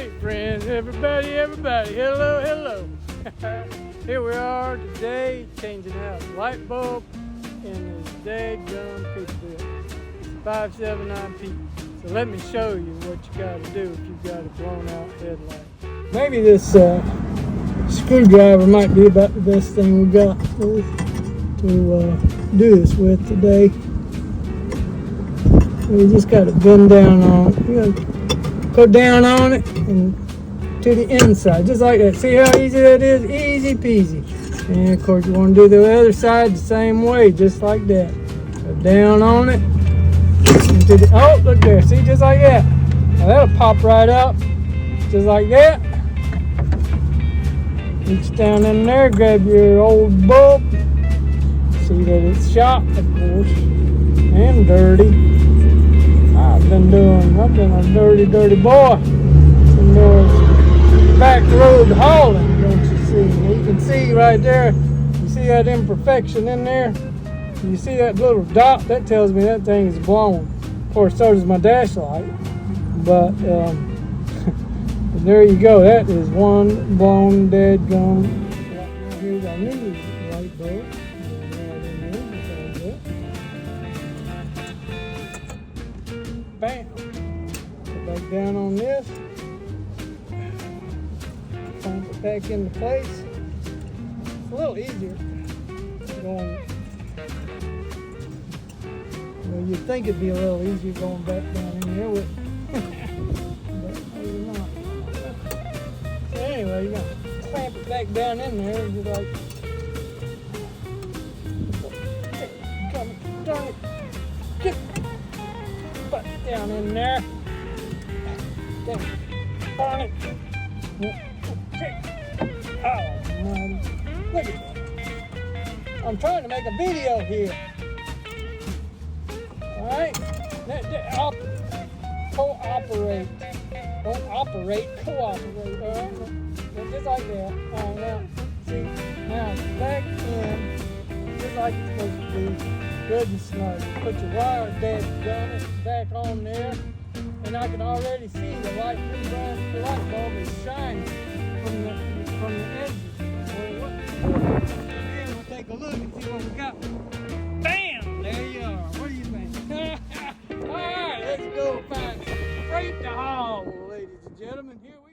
Alright friends, everybody, hello. Here we are today changing out the light bulb in this daggum Peterbilt. It's 579P. So let me show you what you gotta do if you've got a blown out headlight. Maybe this screwdriver might be about the best thing we got to do this with today. You just gotta bend down on it. You gotta go down on it and to the inside, just like that. See how easy that is? Easy peasy. And of course you want to do the other side the same way, just like that. Go down on it. And to the, oh, look there. See, just like that. Now that'll pop right up, just like that. Reach down in there, grab your old bulb. See that it's shot, of course, and dirty. I've been a dirty boy. Been doing back road hauling, don't you see? You can see right there, you see that imperfection in there? You see that little dot? That tells me that thing is blown. Of course, so does my dash light. But there you go. That is one blown dead gum. Here's our new light bulb. Bam! Put back down on this. Clamp it back into place. It's a little easier going. Well, you'd think it'd be a little easier going back down in there with. But maybe not. So anyway, you're gonna clamp it back down in there and just like. Darn it! Get butt down in there. Darn it. Okay. Oh, man. Look at that. I'm trying to make a video here. Alright? Cooperate. Don't operate, cooperate. Just like that. Alright, now, see? Now, back in, just like it's supposed to be. Good and snug. Put your wire dead gun back on there, and I can already see the light bulb is shining from the edges. Again, we'll take a look and see what we got. Bam! There you are. What do you think? All right, let's go find freight to haul, ladies and gentlemen. Here we